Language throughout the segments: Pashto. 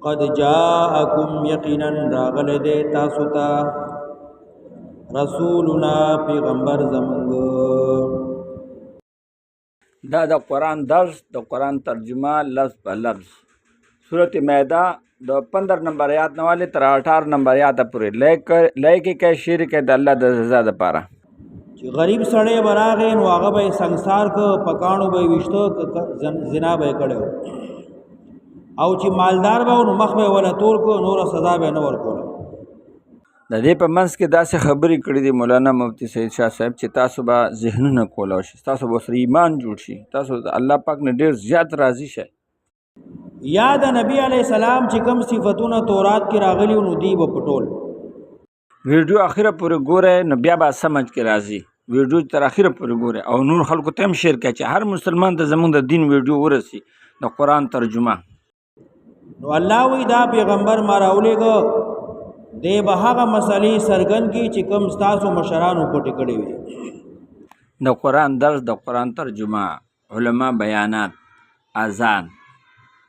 قد جاءکم یقینا راغل دے تاسو ته رسولنا پیغمبر زمونږ. دا د قرآن درس د قرآن ترجمه لفظ په لفظ صورت مائدہ د 15 نمبر آیات نواله تر 18 نمبر آیات پورې لایک کې شیر کې د الله د رضا لپاره. چې غریب سړی براغې نو هغه به سنگسار کو پکانو به وشتو زنا به کړو او چې مالدار به نو مخ به ولا تور کو نور سزا به نه ورکول. د دې په منځ کې داسې خبرې کړې دي مولانا مفتی سید شاه صاحب چې تاسو به ذهنونه کولای شئ، تاسو به سره ایمان جوړ شي، تاسو د الله پاک نه ډېر زیات راضي شئ. یا د نبی علی السلام چې کوم صفاتونه تورات کې راغلي نو دی په پټول ویډیو اخره پورې ګوره نو بیا به سمجھ کې راځي. ویډیو تر اخره پورې ګوره او نور خلکو ته هم شیر کړئ چې هر مسلمان ته زموږ د دین ویډیو ورسي د قرآن ترجمه. نو الله وی دا پیغمبر ما راولېږه دی به هغه مسلې سرګن کې چې کوم ستاسو مشرانو پټې کړې وي. د قرآن درس، د قرآن ترجمه، علما بیانات، اذان،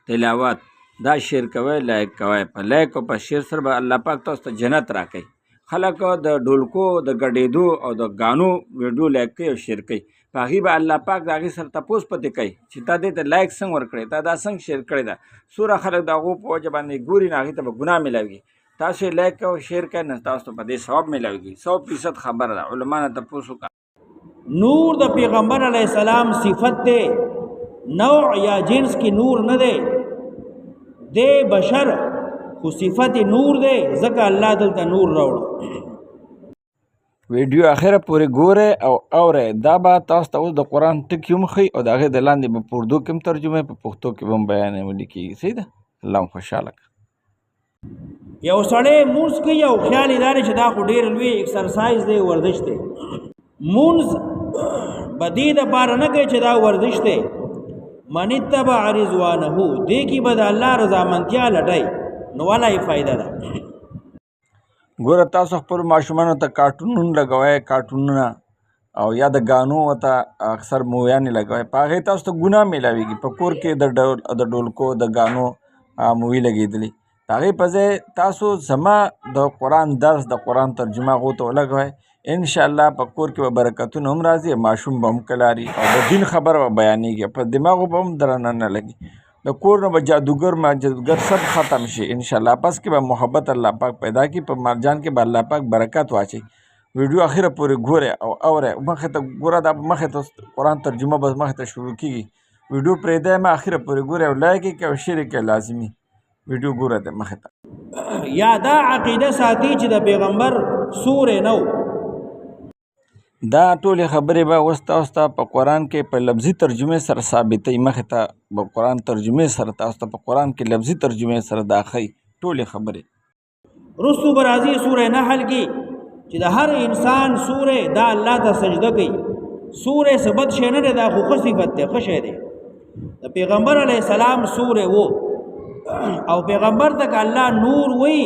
تلاوت دا شیر کوئ، لایک کوئ. په لایک او په شیر سره به الله پاک تاسو ته جنت راکوي. خلک د ډولکو د ګډېدو او د غانو ویډیو لایک کوي او شیر کوي، په هغې به الله پاک د هغې سره تپوس پتې کوي چې تا دې ته لایک څنګه ورکړی، تا دا څنګه شیر کړی ده. څومره خلک د هغو په وجه باندې ګوري نو هغې ته به ګناه میلاوي. تاسو یې لایک او شیر کړئ نو تاسو ته په دې ثواب میلاویږي. 100% خبره ده. علما نه تپوس وکړه. نور د پیغمبر علیه السلام صفت دی، نوع یا جنس کی نور نه دی، دی بشر خو صفت نور دی، ځکه الله دلته نور راوړو. ویډیو اخره پورې ګوره او اوره. دا به تاسو ته اوس د قرآن ټکي هم ښیي او د هغې د لاندې به په اردو کې هم ترجمه په پښتو کې به هم بیان ولیکېږي. صحیح ده؟ الله هم خوشحاله کړه. یو سړی مونځ کوي او خیال یې دا دی چې دا خو ډېر لوی ایکسرسایز دی، ورزش دی. مونځ به دې دپاره نه کوي چې دا ورزش دی. من اتبع رضوانه، دې کې به د الله رضامندتیا لټئ نو والا یې فایده ده. ګوره تاسو خپل ماشومانو ته کارټونونه لګوئ، کارټونونه او یا د ګانو ورته اکثر موویانې لګوئ، په هغې تاسو ته ګناه میلاویږي. په کور کې د ډولکو د ګانو مووي لګېدلي، د هغې په ځای تاسو زما د قرآن درس، د قرآن ترجمه هغو ته ولګوئ. انشاءالله په کور کې به برکتونه هم راځي، ماشوم به هم کلاري او د دین خبره به بیانېږي، په دماغو به هم درنه نه لګي. د کور نه به جادوګر سب ختم شي انشاءالله. پس کې به محبت الله پاک پیدا کړي، په مرجان کې به الله پاک برکت واچي. ویډیو اخره پورې ګوره او اوره. مخې ته ګوره، دا مخې ته قرآن ترجمه به مخې ته شروع کېږي. ویډیو پرېږدی مه، اخره پورې ګوره او لایک یې کړئ او شیر یې کړئ لازمي. ویډیو ګوره دی مخې ته. یا دا عقیده ساتي چې د پیغمبر سورې نه و. دا ټولې خبرې به اوس تاسو ته په قرآن کې په لفظي ترجمې سره ثابتوي. مخې ته به قرآن ترجمې سره تاسو ته په قرآن کې لفظي ترجمې سره دا ښیي ټولې خبرې. رستو به راځي سورې نحل کې چې د هر انسان سورې دا الله ته سجده کوي. سورې څه بد شی نه دی، دا خو ښه صفت دی، ښه شی دی. د پیغمبر علیه السلام سورې و او پیغمبر ته که الله نور وی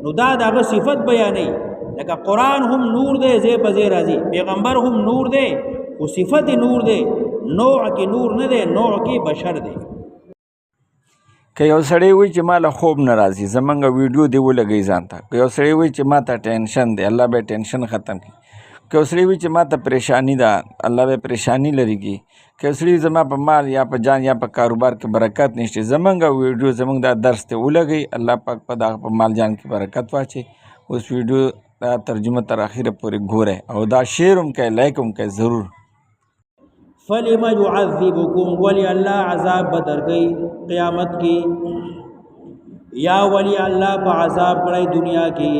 نو دا د هغه صفت بیانوي. لکه قرآن هم نور دی، ځای په ځای راځي. پیغمبر هم نور دی خو صفت نور دی، نوع کې نور نه دی، نوع کې بشر دی. که یو سړی وایي چې ما له خوب نه راځي، زمونږ ویډیو دې ولګوي ځان ته. که یو سړی وایي چې ما ته ټینشن دی، الله به ټینشن ختم کړي. که یو سړی وایي چې ما ته پریشانی ده، الله به پریشانی لرې کړي. که یو سړی زما په مال یا په جان یا په کاروبار کې برکت نشته، زمونږ ویډیو زمونږ دا درس ته ولګوي، الله پاک په دغه په مال جان کې برکت واچي. اوس ویډیو دا ترجمه تر اخره پورې ګوره او دا شیر هم کوئ، لایک هم کوئ ضرور. فلم يعذبكم، ولی الله عذاب بدرګي قیامت کې، یا ولی الله په عذاب کړی دنیا کې.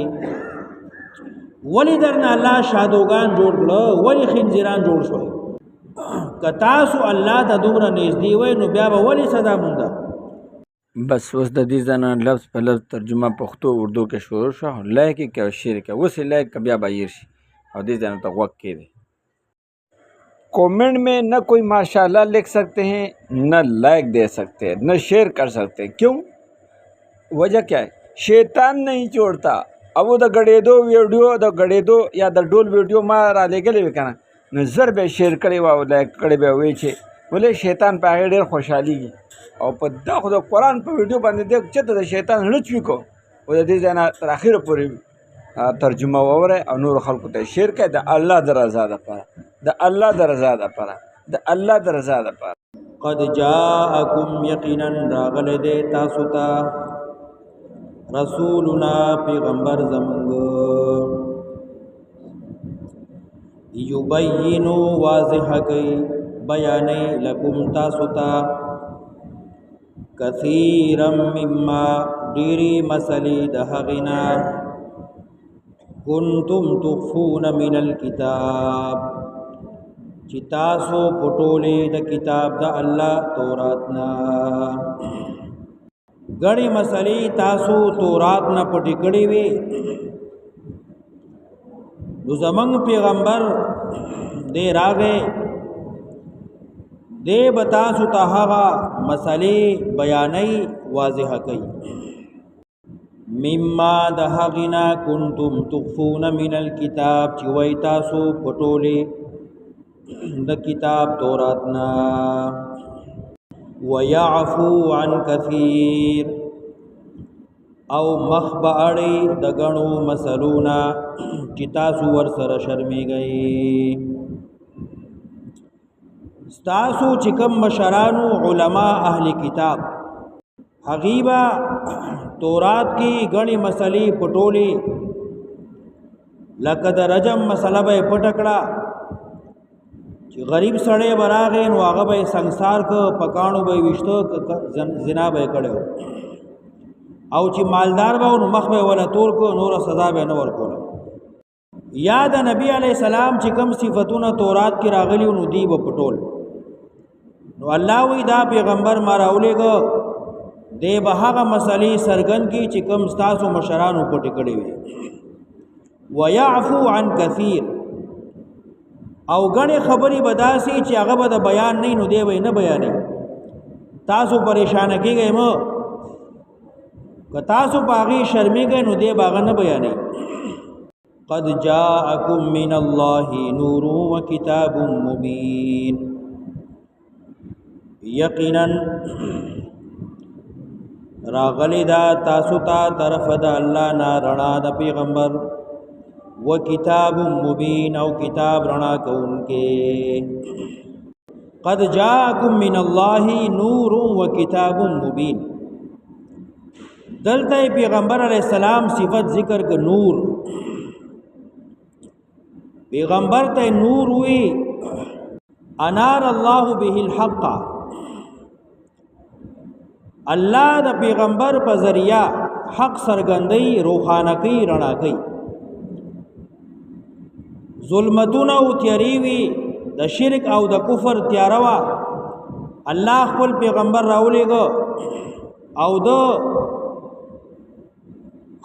ولی درنه الله شادوغان جوړ کړه، ولی خنزیران جوړ شوی. که تاسو الله ته دومره نږدې وای نو بیا به ولی سزا مونده. بس اوس د دې ځای نه لفظ په لفظ ترجمه پښتو اردو کې شروع شوه. لایک یې کړئ او شیر یې کړئ. اوس یې لایک کړه بیا به هیر شي او دې ځای نه ته غوږ کېږدئ. कमेंट में न कोई माशाल्लाह लिख सकते हैं, न लाइक दे सकते हैं, न शेयर कर सकते हैं. क्यों? वजह क्या है? शैतान नहीं छोड़ता. अब वो द गड़ेदो वीडियो द गड़ेदो या द डोल वीडियो मारा ले गए कना न जर बे शेयर करे वा लाइक करे बे वे छे ولې شیطان په هغې ډېر خوشحالېږي او په دا خو د قرآن په ویډیو باندې دی چېرته د شیطان زړه چوي کو او د دې ځای نه تر اخره پورې ترجمه واورئ او نورو خلکو ته یې شیر کړئ د الله د رضا دپاره د الله د رضا دپاره د الله د رضا دپاره. قد جاءکم یقینا راغلی دی تاسو ته رسولنا پیغمبر زمونږ یبینو واضح کوي بیانې لکم تاسو ته کثیرا مما ډېرې مسلې د هغې نه کنتم تخفون من الکتاب چې تاسو پټولې د کتاب د الله تورات نه غړي مسلې تاسو تورات نه پټې کړې وي نو زمونږ پیغمبر دې راغې دې به تاسو ته هغه مسلې بیانې واضح کوي مما د هغې نه کنتم تخفون من الکتاب چې وای تاسو پټولې د کتاب تورات نه ويعفو عن كثير او مخ به اړئ د ګڼو مسلونه چې تاسو ورسره شرمېږئ ستاسو چې کوم مشرانو علما اهل کتاب هغوی به تورات کې ګڼې مسلې پټولې لکه د رجم مسله به یې پټه کړه چې غریب سړی به راغی نو هغه به یې سنګسار که په کاڼو به یې ویشته زنا به یې کړی او چې مالدار به نو مخ به یې وله تور که نوره سزا به یې نه ورکوله یا د نبي علیه السلام چې کوم صفتونه تورات کې راغلي نو دی به پټول نو الله وی دا پیغمبر ما راولېږه دی به هغه مسلې څرګند کړي چې کوم ستاسو مشرانو پټې کړې وي ویعفو عن کثیر او غنې خبرې به داسې چې هغه به د بیان نه نو دی به نه بیانې تاسو پریشانه کېږئ مه که تاسو په هغې شرمېږئ نو دی به هغه نه بیانې قد جاءکم من الله نور و کتاب مبین یقینا راغلی دا تاسو ته طرف د الله نه رڼا د پیغمبر و کتاب مبین او کتاب رڼا کوونکې قد جاءکم من الله نور و کتاب مبین دلته پیغمبر علیہ السلام صفت ذکر که نور پیغمبر ته نور وی انار الله به الحق الله د پیغمبر په ذریعہ حق سرګندۍ روخانه کوي رڼا کوي ظلمتونه او تیاری وي د شرک او د کفر تیاره وه الله خپل پیغمبر راولېږه او د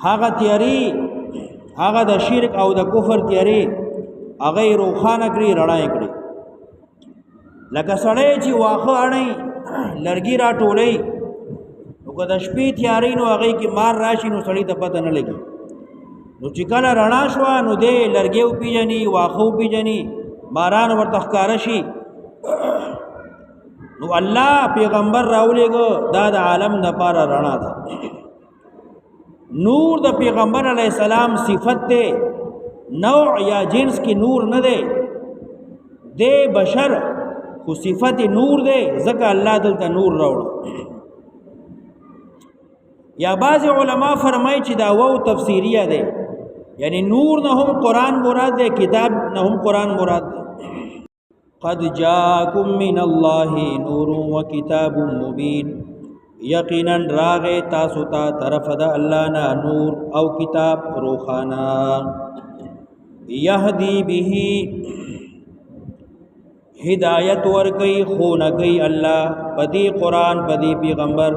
هغه تیاری هغه د شرک او د کفر تیاری هغه یې روښانه کړي رڼا یې کړي لکه سړی چې واښه اړئ لرګي راټولئ نو که د شپې تیاری نو هغې کې مار راشي نو سړي ته پته نه لګي نو چې کله رڼا شوه نو دی لرګي وپېژني واښه وپېژني ماران ورته ښکاره شي نو الله پیغمبر راولېږه دا د عالم دپاره رڼا ده نور د پیغمبر علیہ السلام صفت دے نوع یا جنس کی نور نہ دے بشر خو صفت نور دے ذکر اللہ دلتا نور روڑا یا بعض علماء فرمائی چی دا وو تفسیریہ دے یعنی نور نہ ہم قرآن مراد دے کتاب نہ ہم قرآن مراد دے قد جاکم من اللہ نور و کتاب مبین یقینا راغ تاسو ته طرف د الله نه نور او کتاب روخانا یهدی به هدایت ورکی خونکی الله پدی قرآن پدی پیغمبر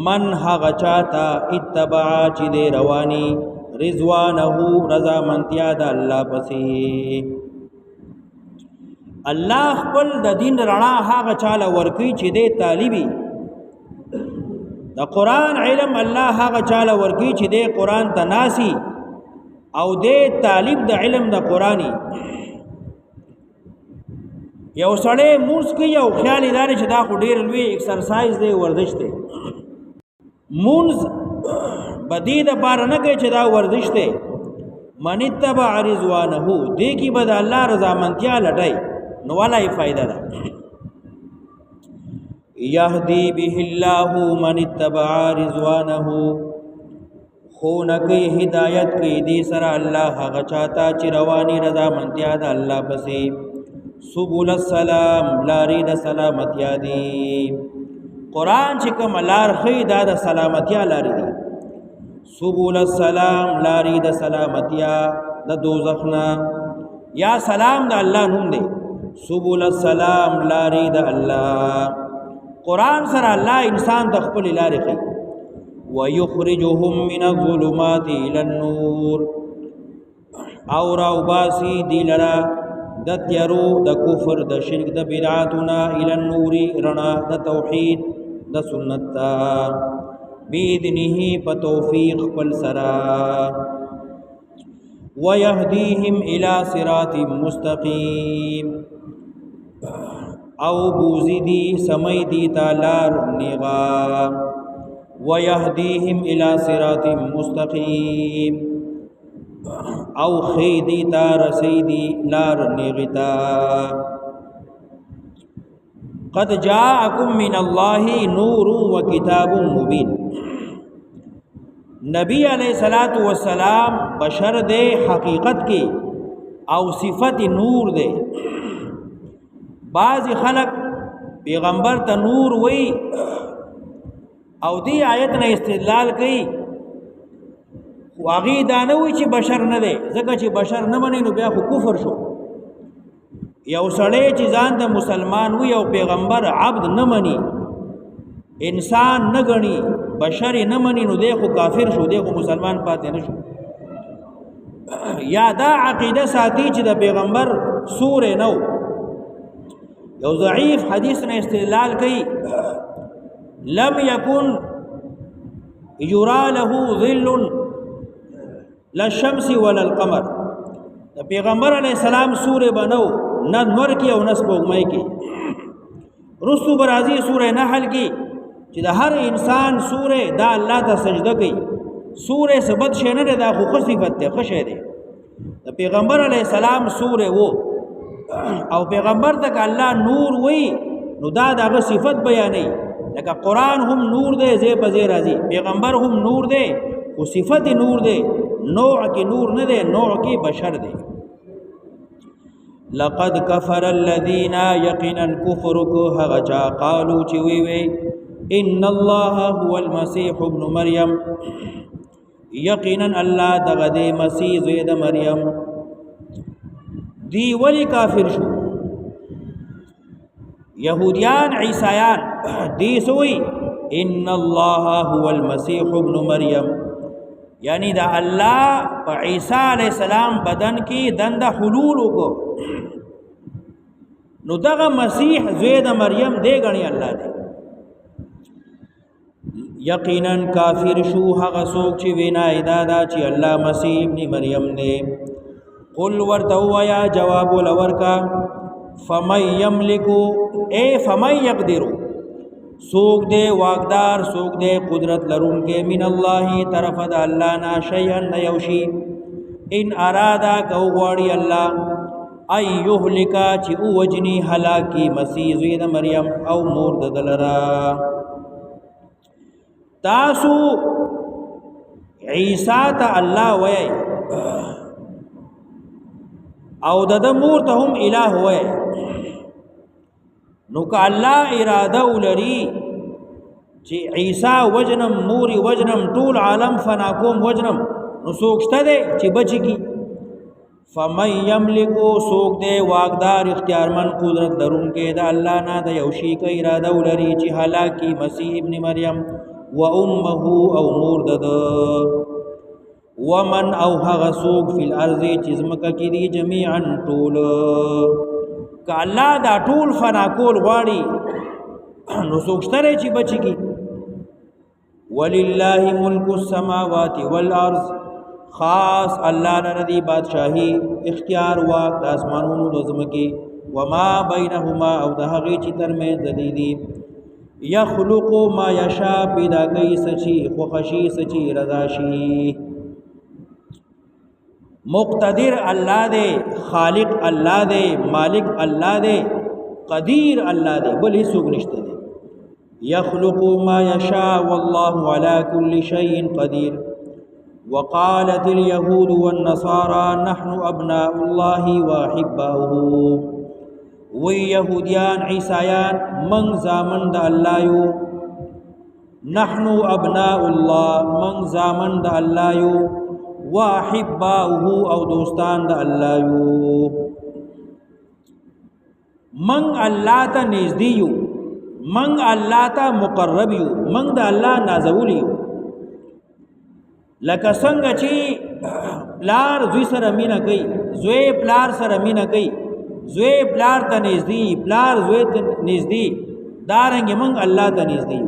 من هغه چاته اتبع چې دی رواني رضوانه رضا منتیا د الله پسې الله خپل د دین رڼا هغه چاله ورکی چې دی طالبي د قرآن علم الله هغه چاله ورکی چې دی قرآن ته ناسي او دی طالب د علم د قرآني یو سړی مونځ کوي او خیال یې دا دی چې دا خو ډېر لوی ایکسرسایز دی ورزش دی مونځ به دې دپاره نه کوي چې دا ورزش دی من اتبع رضوانه دې کې به د الله رضامندتیا لټئ نو والا یې فایده ده یهدی به الله من اتبع رضوانه خو نکي هدایت کې دې سره الله هغه چاته چې رواني رضامندتیا ده الله پسې سبل السلام لارې د سلامتیا دي قرآن چې کوم لار ښیي دا د سلامتیا لارې دي سبل السلام لارې د سلامتیا د دوزخ نه یا سلام د الله نوم دی سبل السلام لارې د الله قرآن سره الله انسان د خپل لارې ښیي ويخرجهم من الظلمات الى النور او راوباسي دی لرا د تیارو د کفر د شرک د بدعاتنا الى النور رڼا د توحید د سنت باذنه په توفیق خپل سرا ويهديهم الى صراط مستقيم او بوزدي سميدي تالار نغا ويهديهم الى صراط مستقيم او خیدی تا رسیدی لار نیغتا قد جاءکم من الله نور و کتاب مبین نبی علیہ الصلوۃ والسلام بشر دے حقیقت کی او صفت نور دے بعض خلق پیغمبر ته نور وی او دی آیت نه استدلال کئ واغی دانوی چې بشر نه دی ځکه چې بشر نه مني نو بیا خو کفر شو یو سړی چې ځان د مسلمان وي او پیغمبر عبد نه مني انسان نه غني بشر نه مني نو دی خو کافر شو دی خو مسلمان پاتې نه شو یا دا عقیده ساتي چې د پیغمبر سور نو یو ضعیف حدیث نه استدلال کوي لم يكن يرى له ظل لا الشمس ولا القمر د پیغمبر علی السلام سورې بنو نه نور کې او نه سپوږمۍ کې رسو برازي سورې نحل کې چې د هر انسان سورې دا الله ته سجده کوي سورې ثبت شنه ده دا خو صفت ده خشه ده د پیغمبر علی السلام سورې وو او پیغمبر ته الله نور وی نو دا دغه صفت بیانې لکه قران هم نور ده زی په زی راځي پیغمبر هم نور ده او صفت نور ده نوع کی نور نه ده نوع کی بشر ده لقد كفر الذين يقينا كفر هغچا قالوا چې وی وی ان الله هو المسيح ابن مريم یقینا الله دغه د مسیح زوی د مریم دی ولی کافر شو یهودیان عیسایان دی سوی ان الله هو المسيح ابن مریم یعنی دا الله په عیسی علیہ السلام بدن کې دند حلول کو نو دغه مسیح زوی د مریم دی غنی الله دی یقینا کافر شو هغه څوک چې وینا ادا چې الله مسیح ابن مریم دی قل ورته یا جواب ولورکا فمن یملک اے فمن یقدر سوک دے واقدار سوک دے قدرت لرون کے من اللہ طرف دا اللہ نا شیئن نیوشی ان ارادا کو غواړي الله ای یهلکا چې او وجنی هلاکی مسیح زوی د مریم او مور د دلرا تاسو عیسی ته الله وای او د مور ته هم الہ وای نو که الله اراده ولري چې عیسی وجنم موري وجنم ټول عالم فنا کوم وجنم نو سوکشته دي چې بچي فمن یملکو سوک دے واقدار اختیارمن قدرت درون کے دا اللہ نا دا یوشی کا ارادہ ولری چی حالاکی مسیح ابن مریم و امہو او مور دا ومن او حغ سوک فی الارض چیزمکا کی دی جمیعا طول کہ اللہ دا طول فنا کول غاڑی نو سوکشترے چی بچی کی وللہ ملک السماوات والارض خاص اللہ نے ردی بادشاہی اختیار واق د اسمانونو د زمکی وما بینهما او د هغې چې ترمنځ د دې دي یخلق ما یشاء پیدا کوي څه چې خوښه شي څه چې رضا شي مقتدر الله دی خالق الله دی مالک الله دی قدیر الله دی بل هیڅوک نشته دی یخلق ما یشاء والله على كل شيء قدیر وقالت اليهود والنصارى نحن ابناء الله واحباؤه وی یهودیان عیسایان من زامن د الله یو نحن ابناء الله من زامن د الله یو واحباؤه او دوستان د الله یو من الله ته نږدې یو من الله ته مقرب یو من د الله نازول یو لکه څنګه چې پلار زوی سره مینه کوي زوی پلار سره مینه کوي زوی پلار ته نږدې پلار زوی ته نږدې دارنګه من الله ته نږدې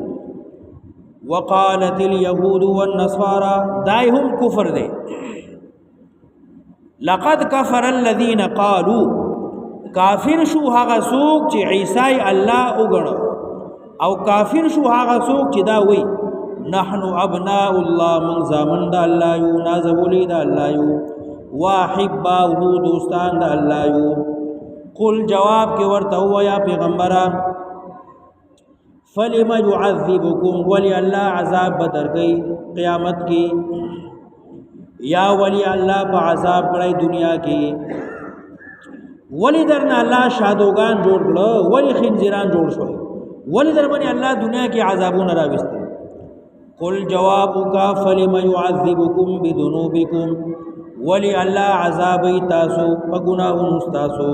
وقالت اليهود والنصارى دای هم کفر دی لقد كفر الذين قالوا کافر شو هغه څوک چې عیسی الله وګڼو او کافر شو هغه څوک چې دا وایي نحن ابناء الله من زامن د الله یو نازولی د الله یو واحباؤه دوستان د الله یو قل جواب کې ورته ویا پیغمبره فلم يعذبكم ولی الله عذاب بدر گئی قیامت کی یا ولی الله په عذاب کړی دنیا کې ولی درنه الله شادوغان جوړ کړو ولی خنزیران جوړ شو ولی در باندې الله دنیا کې عذابونه راوستل قل جوابك فلم يعذبكم بذنوبكم ولی الله عذابی تاسو په ګناهونو تاسو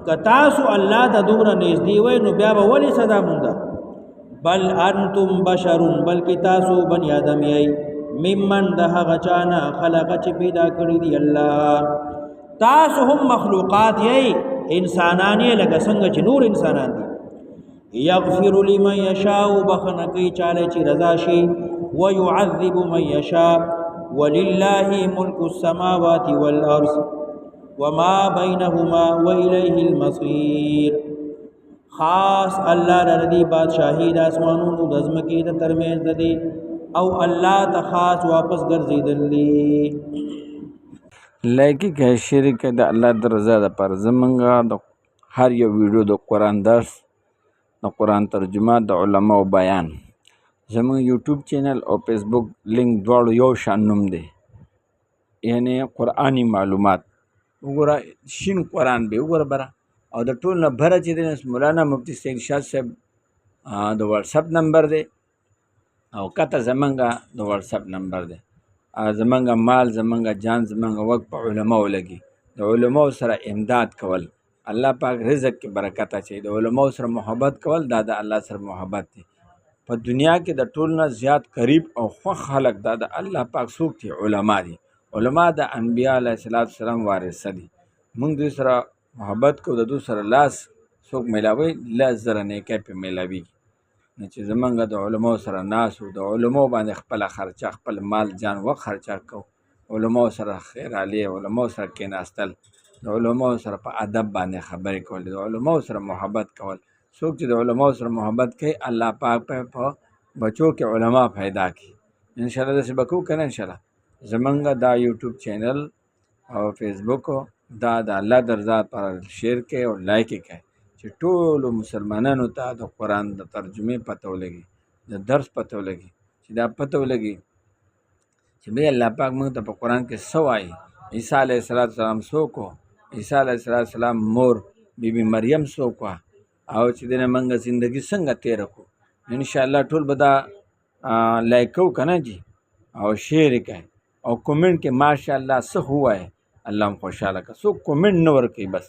کتاسو الله ته دومره نږدې وای نو بیا به ولی سزا مونږه بل انتم بشر بلکې تاسو بنی آدم یې ممن د هغه چانه خلق چې پیدا کړی دی الله تاسو هم مخلوقات یې انسانان یې لکه څنګه چې نور انسانان دي یغفر لمن یشاء بخنه کوي چاله چې رضا شي ويعذب من یشاء ولله ملك السماوات والارض وما بينهما وإليه المصير خاص الله ردی بادشاہی د اسمانونو د ځمکې د ترمنځ ده او الله ته خاص واپس ګرځیدلی لایکی کې شریک د الله د رضا لپاره زمونږه د هر یو ویډیو د قرآن درس د قرآن ترجمه د علماء بیان زمونږ یوټیوب چینل او فیسبوک لینک دواړو یو شان نوم دی یعنی قرآنی معلومات وګوره شین قرآن به وګوره بره او د ټول نه بره چې دی مولانا مفتی سید شاه صاحب د واتساپ نمبر دی او کته زمونږه د واتساپ نمبر دی زمونږه مال زمونږه جان زمونږه وقت په علماو لګي د علماو سره امداد کول الله پاک رزق کې برکت اچي د علماو سره محبت کول دا د الله سره محبت دی په دنیا کې د ټول نه زیات قریب او خوښ خلک دا د الله پاک څوک دي علما دي علما د انبیاء علیه السلام وارثه دي موږ دوی سره محبت کو د دوی سره لاس څوک میلاوي لاس زره نیکۍ پې میلاویږي نو چې زمونږ د علماو سره ناس و د علماو باندې خپله خرچه خپل مال جان وخت خرچه کو علماو سره خیرالی علماو سره کېناستل د علماو سره په ادب باندې خبرې کول د علماو سره محبت کول څوک چې د علماو سره محبت کوي الله پاک په بچو کې علما پیدا کړي انشاءالله داسې به کوو که نه انشاءالله زمونږ دا یوټیوب چینل او فیسبوک دا د الله د رضا پر شیر کې او لایک کړئ چې ټولو مسلمانانو ته د قرآن د ترجمې پته ولګي د درس پته ولګي چې دا پته ولګي چې بیا الله پاک موږ ته په قرآن کې څه وایي عیسی علیه السلام څوک و عیسی علیه السلام مور بیبي مریم څوک وه او چې دنه موږ زندگی څنګه تېره کړو انشاءالله ټول به دا لایک کوو که نه جي او شیر یې کوئ او کومنټ کې ماشاءالله څه ووایي الله هم خوشحاله که څوک کومنټ نه ورکوي بس